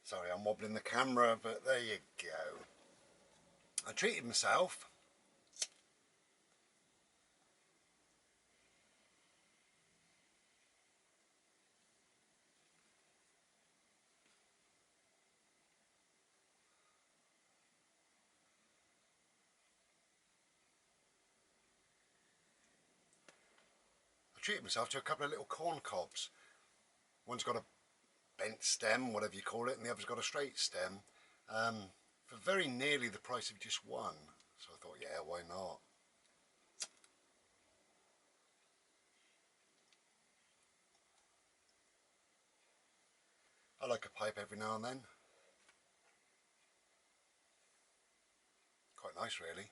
Sorry, I'm wobbling the camera, but there you go. I treated myself. I treated myself to a couple of little corn cobs. One's got a bent stem, whatever you call it, and the other's got a straight stem, for very nearly the price of just one. So I thought, yeah, why not? I like a pipe every now and then. Quite nice, really.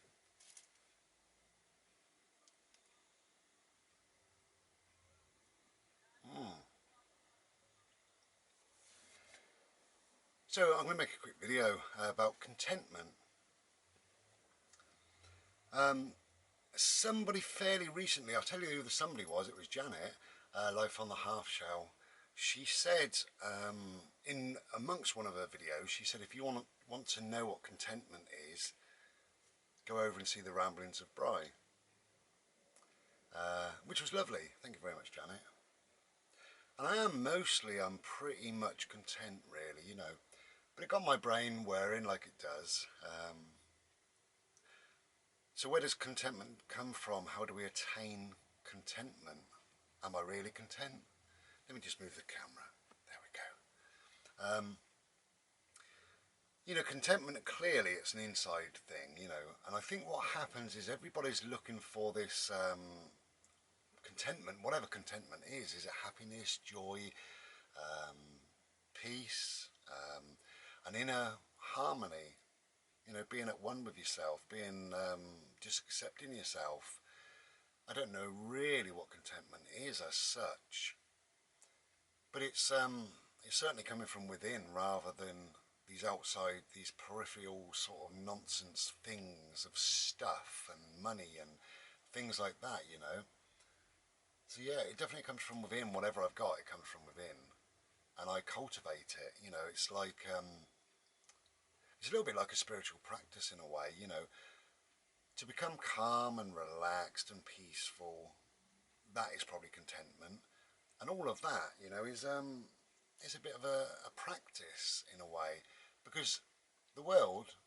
So I'm going to make a quick video about contentment. Somebody fairly recently, I'll tell you who the somebody was, it was Janet, Life on the Half Shell. She said, in amongst one of her videos, she said if you want to know what contentment is, go over and see the Ramblings of Bry. Which was lovely. Thank you very much, Janet. And I'm pretty much content, really, you know. But it got my brain whirring like it does. So where does contentment come from? How do we attain contentment? Am I really content? Let me just move the camera. There we go. You know, contentment, clearly it's an inside thing, you know. And I think what happens is everybody's looking for this contentment, whatever contentment is it happiness, joy, peace, an inner harmony, you know, being at one with yourself, being just accepting yourself. I don't know really what contentment is as such, but it's certainly coming from within rather than these outside, these peripheral sort of nonsense things of stuff and money and things like that, you know. So yeah, it definitely comes from within. Whatever I've got, it comes from within, and I cultivate it. You know, it's like it's a little bit like a spiritual practice in a way. You know, to become calm and relaxed and peaceful, that is probably contentment, and all of that, you know, is a bit of a practice in a way, because the world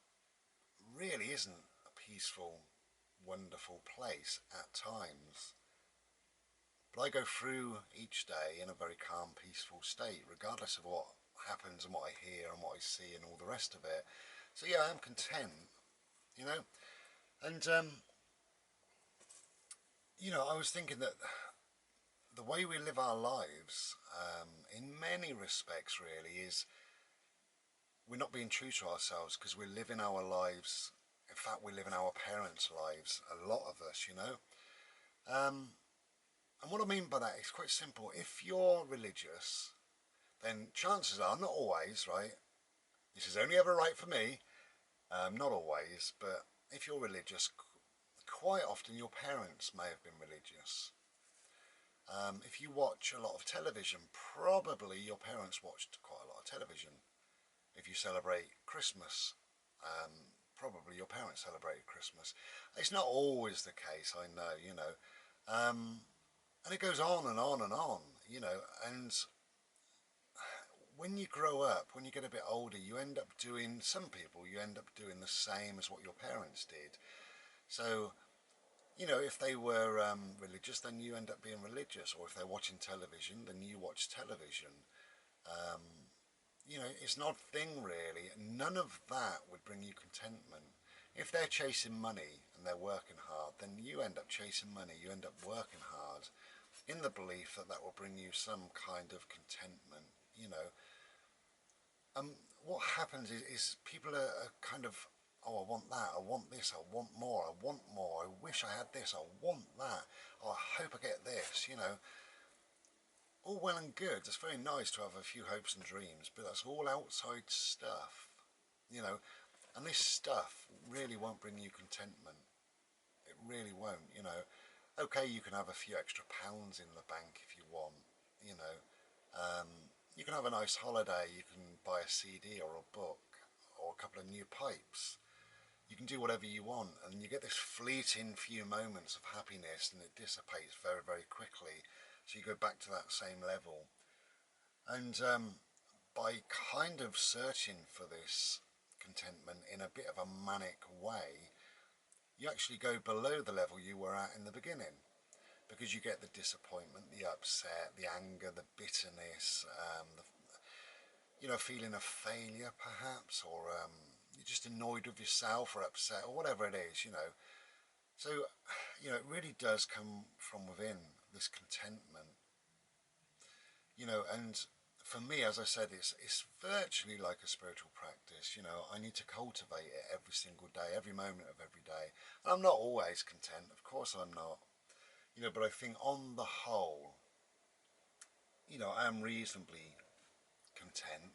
really isn't a peaceful, wonderful place at times. But I go through each day in a very calm, peaceful state, regardless of what happens and what I hear and what I see and all the rest of it. So yeah, I am content, you know. And you know, I was thinking that the way we live our lives, in many respects, really, is we're not being true to ourselves because we're living our lives. In fact, we're living our parents' lives. A lot of us, you know. And what I mean by that is quite simple. If you're religious, then chances are, not always, right? This is only ever right for me, not always, but if you're religious, quite often your parents may have been religious. If you watch a lot of television, probably your parents watched quite a lot of television. If you celebrate Christmas, probably your parents celebrated Christmas. It's not always the case, I know, you know. And it goes on and on and on, you know, and when you grow up, when you get a bit older, you end up doing, some people, you end up doing the same as what your parents did. So, you know, if they were religious, then you end up being religious, or if they're watching television, then you watch television. You know, it's an odd thing, really. None of that would bring you contentment. If they're chasing money and they're working hard, then you end up chasing money, you end up working hard, in the belief that that will bring you some kind of contentment, you know. What happens is people are kind of, oh, I want that, I want this, I want more, I want more, I wish I had this, I want that, oh, I hope I get this, you know. All well and good, it's very nice to have a few hopes and dreams, but that's all outside stuff, you know, and this stuff really won't bring you contentment. It really won't, you know. Okay, you can have a few extra pounds in the bank if you want, you know. You can have a nice holiday, you can buy a CD or a book or a couple of new pipes. You can do whatever you want, and you get this fleeting few moments of happiness, and it dissipates very, very quickly. So you go back to that same level. And by kind of searching for this contentment in a bit of a manic way, you actually go below the level you were at in the beginning, because you get the disappointment, the upset, the anger, the bitterness, feeling of failure perhaps, or you're just annoyed with yourself or upset or whatever it is. So, it really does come from within, this contentment, and for me, as I said, it's virtually like a spiritual practice. I need to cultivate it every single day, every moment of every day. And I'm not always content, of course I'm not, but I think on the whole, I am reasonably content.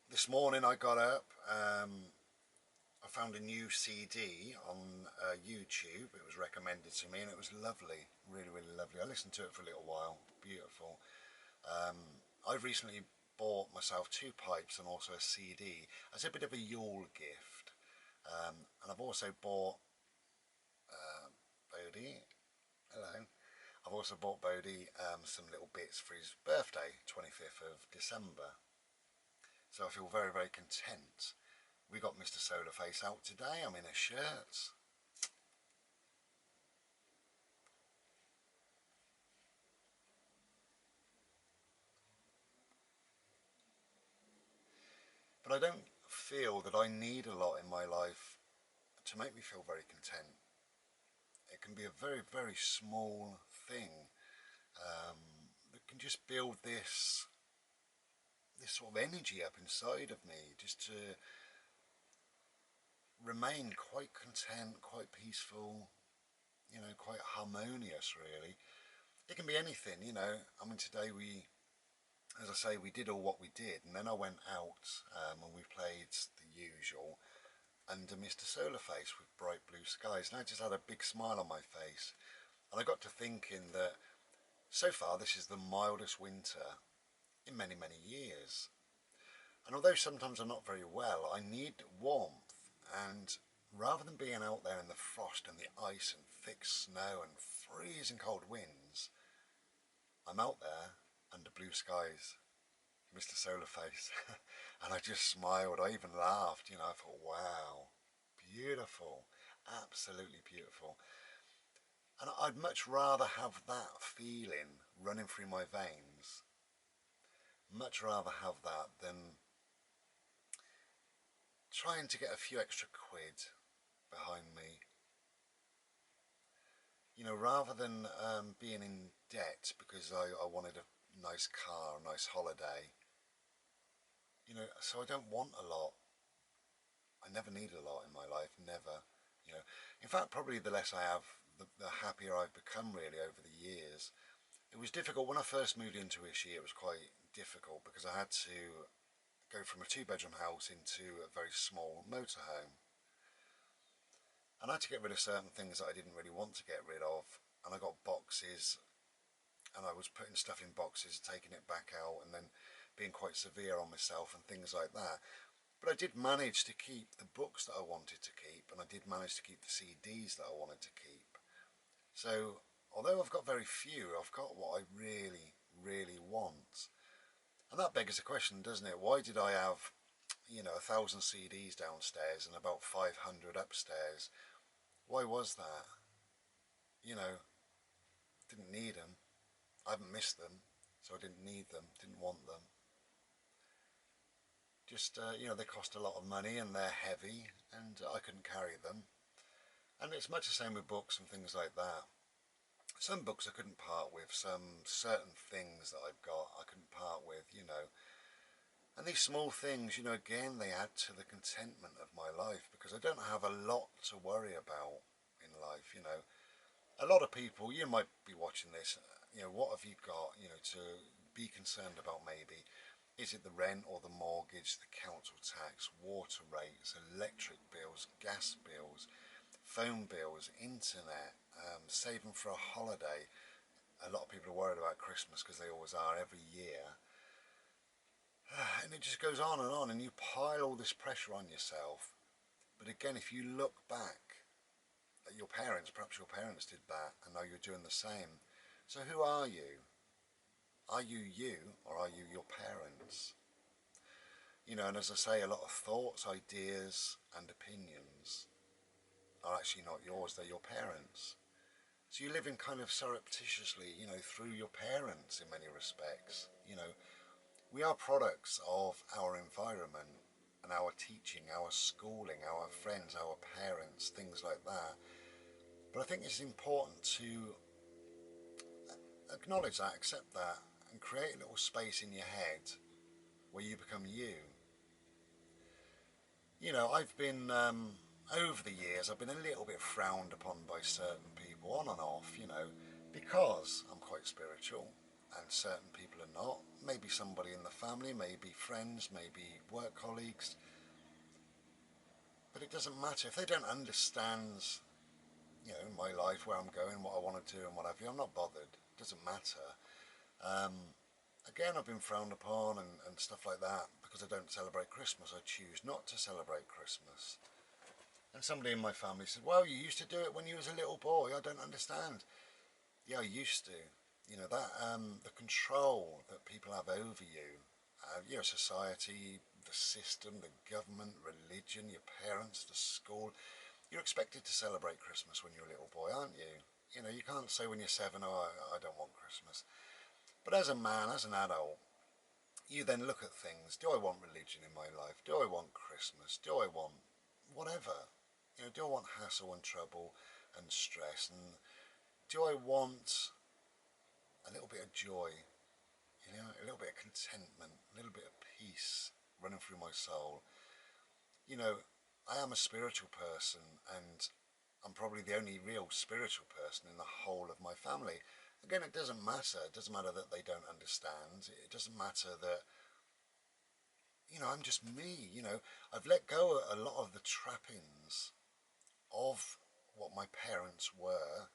This morning I got up, I found a new CD on YouTube. It was recommended to me and it was lovely, really, really lovely. I listened to it for a little while, beautiful. I've recently bought myself 2 pipes and also a CD as a bit of a Yule gift. And I've also bought Bodhi, hello. I've also bought Bodhi some little bits for his birthday, 25th of December. So I feel very, very content. We got Mr. Solarface out today. I'm in a shirt. But I don't feel that I need a lot in my life to make me feel very content. It can be a very, very small thing that can just build this sort of energy up inside of me, just to remain quite content, quite peaceful, quite harmonious really. It can be anything. I mean, today as I say, we did all what we did, and then I went out and we played the usual under Mr. Solarface with Bright Blue Skies, and I just had a big smile on my face. And I got to thinking that so far this is the mildest winter in many, many years. And although sometimes I'm not very well, I need warmth, and rather than being out there in the frost and the ice and thick snow and freezing cold winds, I'm out there under blue skies, Mr. Solarface. And I just smiled, I even laughed, I thought, wow, beautiful, absolutely beautiful. And I'd much rather have that feeling running through my veins, much rather have that than trying to get a few extra quid behind me. Rather than being in debt because I wanted a nice car, a nice holiday. So I don't want a lot. I never need a lot in my life, never. In fact, probably the less I have, the happier I've become really over the years. It was difficult when I first moved into Ishi. It was quite difficult because I had to go from a 2-bedroom house into a very small motorhome. And I had to get rid of certain things that I didn't really want to get rid of. And I got boxes, and I was putting stuff in boxes, taking it back out, and then being quite severe on myself and things like that. But I did manage to keep the books that I wanted to keep, and I did manage to keep the CDs that I wanted to keep. So although I've got very few, I've got what I really, really want. And that begs the question, doesn't it? Why did I have 1,000 CDs downstairs and about 500 upstairs? Why was that? Didn't need them. I haven't missed them, so I didn't need them, didn't want them. Just, they cost a lot of money and they're heavy and I couldn't carry them. And it's much the same with books and things like that. Some books I couldn't part with, some certain things that I've got I couldn't part with. And these small things, again, they add to the contentment of my life because I don't have a lot to worry about in life. A lot of people, you might be watching this, what have you got, to be concerned about maybe? Is it the rent or the mortgage, the council tax, water rates, electric bills, gas bills, phone bills, internet, saving for a holiday, a lot of people are worried about Christmas because they always are every year. And it just goes on, and you pile all this pressure on yourself. But again, if you look back at your parents, perhaps your parents did that, and now you're doing the same. So who are you? Are you you, or are you your parents? You know, and as I say, a lot of thoughts, ideas, and opinions are actually not yours, they're your parents'. So you live in kind of surreptitiously, you know, through your parents in many respects. You know, we are products of our environment and our teaching, our schooling, our friends, our parents, things like that. But I think it's important to acknowledge that, accept that, and create a little space in your head where you become you. You know, I've been, over the years, I've been a little bit frowned upon by certain people, on and off, you know, because I'm quite spiritual and certain people are not. Maybe somebody in the family, maybe friends, maybe work colleagues. But it doesn't matter. If they don't understand, you know, my life, where I'm going, what I want to do and what have you, I'm not bothered. It doesn't matter. Again, I've been frowned upon and stuff like that because I don't celebrate Christmas. I choose not to celebrate Christmas. And somebody in my family said, well, you used to do it when you was a little boy. I don't understand. Yeah, I used to. You know, that the control that people have over you, you know, society, the system, the government, religion, your parents, the school. You're expected to celebrate Christmas when you're a little boy, aren't you? You know, you can't say when you're 7, oh, I don't want Christmas. But as a man, as an adult, you then look at things. Do I want religion in my life? Do I want Christmas? Do I want whatever? You know, do I want hassle and trouble and stress? And do I want a little bit of joy? You know, a little bit of contentment, a little bit of peace running through my soul. You know, I am a spiritual person, and I'm probably the only real spiritual person in the whole of my family. Again, it doesn't matter. It doesn't matter that they don't understand. It doesn't matter that, you know, I'm just me. You know, I've let go a lot of the trappings of what my parents were,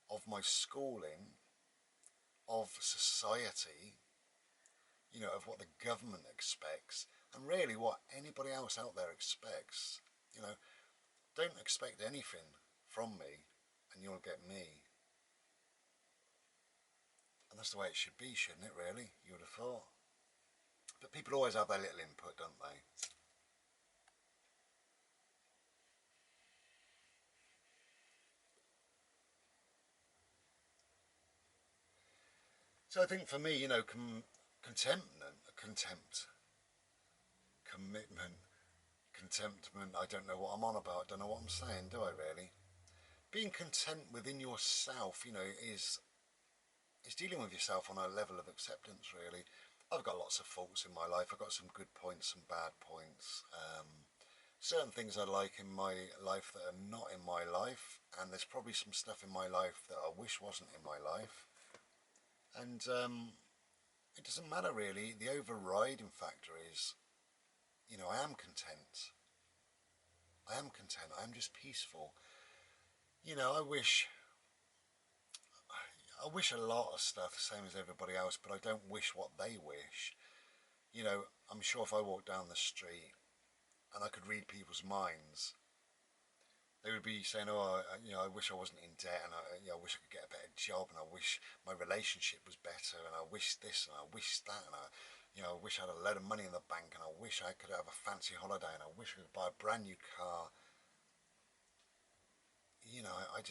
of my schooling, of society, you know, of what the government expects, and really what anybody else out there expects. You know, don't expect anything from me and you'll get me. And that's the way it should be, shouldn't it, really? You would have thought. But people always have their little input, don't they? So I think for me, you know, commitment, contentment, I don't know what I'm on about, I don't know what I'm saying, do I really? Being content within yourself, you know, is dealing with yourself on a level of acceptance, really. I've got lots of faults in my life. I've got some good points, some bad points. Certain things I like in my life that are not in my life, and there's probably some stuff in my life that I wish wasn't in my life. And it doesn't matter really. The overriding factor is, you know, I am content. I am content. I am just peaceful. You know, I wish a lot of stuff the same as everybody else, but I don't wish what they wish. You know, I'm sure if I walked down the street and I could read people's minds, they would be saying, "Oh, you know, I wish I wasn't in debt, and you know, I wish I could get a better job, and I wish my relationship was better, and I wish this, and I wish that, and you know, I wish I had a load of money in the bank, and I wish I could have a fancy holiday, and I wish I could buy a brand new car." You know, I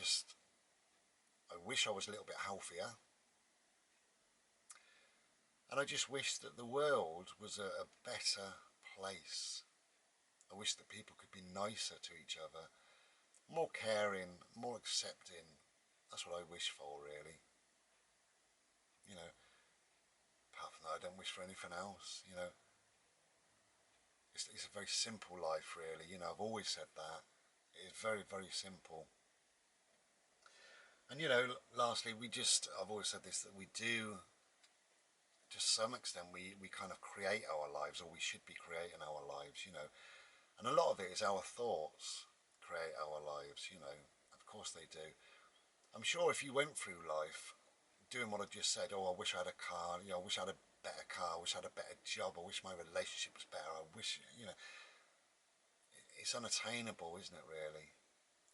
wish I was a little bit healthier, and I just wish that the world was a better place. I wish that people could be nicer to each other, more caring, more accepting. That's what I wish for, really. You know, apart from that, I don't wish for anything else. You know, it's a very simple life, really. You know, I've always said that. It's very, very simple. And, you know, lastly, I've always said this, that we do, to some extent, we kind of create our lives, or we should be creating our lives, you know. And a lot of it is our thoughts create our lives, you know. Of course they do. I'm sure if you went through life doing what I just said. Oh, I wish I had a car. You know, I wish I had a better car. I wish I had a better job. I wish my relationship was better. I wish, you know, it's unattainable, isn't it? Really,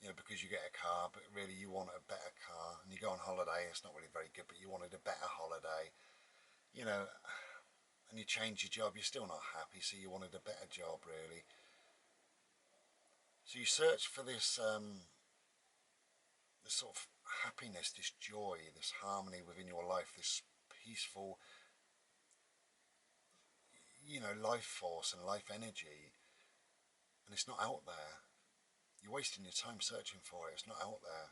you know, because you get a car, but really you want a better car, and you go on holiday. It's not really very good, but you wanted a better holiday. You know, and you change your job. You're still not happy, so you wanted a better job, really. So you search for this sort of happiness, this joy, this harmony within your life, this peaceful, you know, life force and life energy, and it's not out there. You're wasting your time searching for it. It's not out there.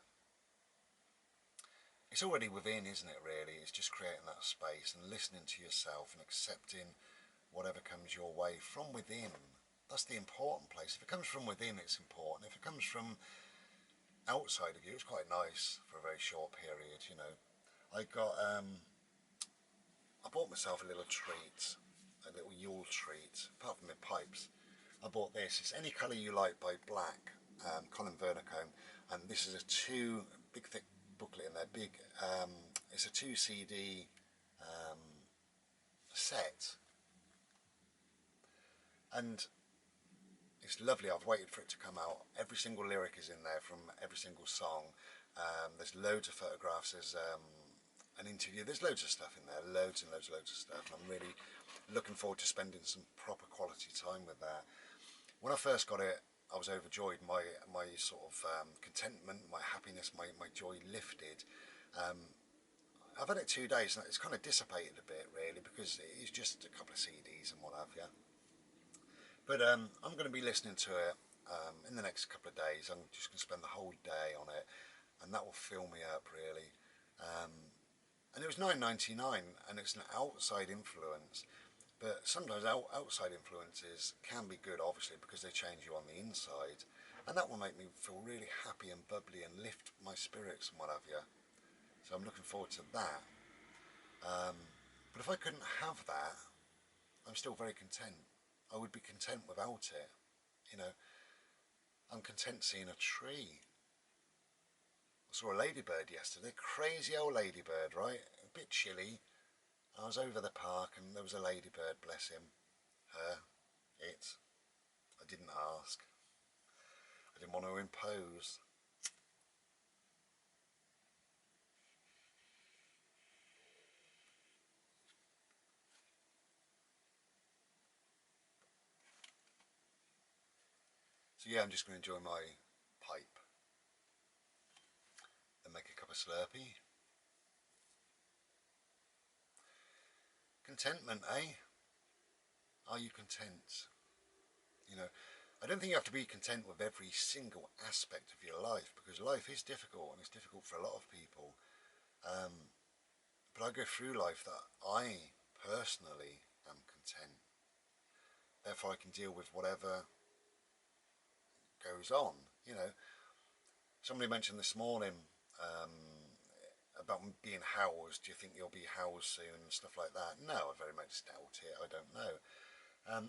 It's already within, isn't it, really? It's just creating that space and listening to yourself and accepting whatever comes your way from within. That's the important place. If it comes from within, it's important. If it comes from outside of you, it's quite nice for a very short period, you know. I got, I bought myself a little treat, a little Yule treat, apart from my pipes. I bought this. It's Any Colour You Like by Black, Colin Vernicombe, and this is a big thick booklet in there. It's a 2 CD set, and it's lovely. I've waited for it to come out. Every single lyric is in there from every single song. There's loads of photographs. There's an interview. There's loads of stuff in there. Loads and loads and loads of stuff. I'm really looking forward to spending some proper quality time with that. When I first got it, I was overjoyed. My sort of contentment, my happiness, my joy lifted. I've had it 2 days and it's kind of dissipated a bit, really, because it's just a couple of CDs and what have you. But I'm going to be listening to it in the next couple of days. I'm just going to spend the whole day on it, and that will fill me up, really. And it was £9.99, and it's an outside influence. But sometimes outside influences can be good, obviously, because they change you on the inside. And that will make me feel really happy and bubbly and lift my spirits and what have you. So I'm looking forward to that. But if I couldn't have that, I'm still very content. I would be content without it. You know, I'm content seeing a tree. I saw a ladybird yesterday, crazy old ladybird, right? A bit chilly. I was over the park and there was a ladybird, bless him. Her, it. I didn't ask. I didn't want to impose. So yeah, I'm just going to enjoy my pipe and make a cup of Slurpee. Contentment, eh? Are you content? You know, I don't think you have to be content with every single aspect of your life, because life is difficult and it's difficult for a lot of people. But I go through life that I personally am content. Therefore I can deal with whatever goes on, you know. Somebody mentioned this morning about being housed. Do you think you'll be housed soon and stuff like that? No, I very much doubt it. I don't know.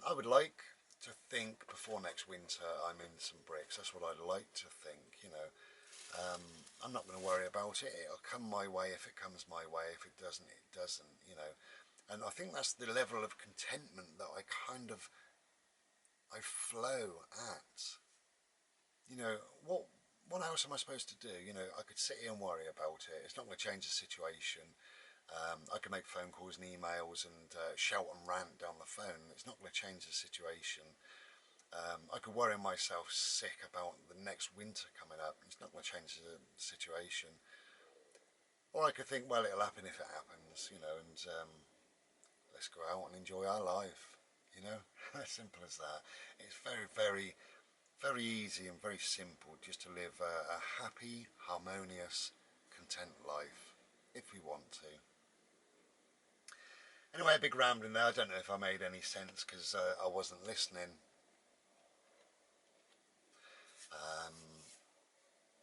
I would like to think before next winter I'm in some bricks. That's what I'd like to think, you know. I'm not going to worry about it. It'll come my way if it comes my way. If it doesn't, it doesn't, you know. And I think that's the level of contentment that I flow at. You know, what else am I supposed to do? You know, I could sit here and worry about it. It's not going to change the situation. I could make phone calls and emails and shout and rant down the phone. It's not going to change the situation. I could worry myself sick about the next winter coming up. It's not going to change the situation. Or I could think, well, it'll happen if it happens, you know, and let's go out and enjoy our life, you know. As simple as that. It's very, very, very easy and very simple just to live a happy, harmonious, content life, if we want to. Anyway, a big rambling there. I don't know if I made any sense because I wasn't listening.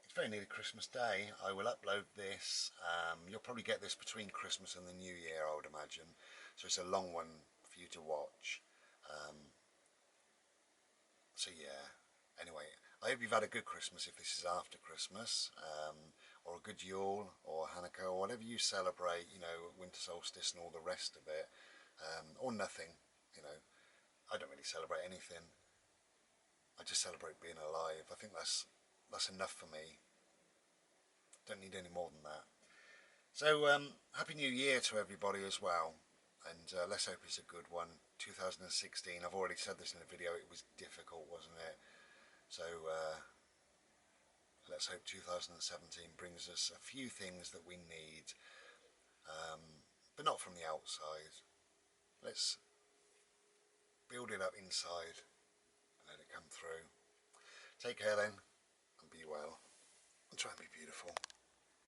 It's very nearly Christmas Day. I will upload this. You'll probably get this between Christmas and the New Year, I would imagine. So it's a long one for you to watch. So yeah, anyway, I hope you've had a good Christmas if this is after Christmas, or a good Yule or Hanukkah or whatever you celebrate, you know, winter solstice and all the rest of it, or nothing, you know. I don't really celebrate anything. I just celebrate being alive. I think that's enough for me. Don't need any more than that. So Happy New Year to everybody as well, and let's hope it's a good one. 2016, I've already said this in the video, it was difficult, wasn't it? So let's hope 2017 brings us a few things that we need, but not from the outside. Let's build it up inside and let it come through. Take care then, and be well, and try and be beautiful.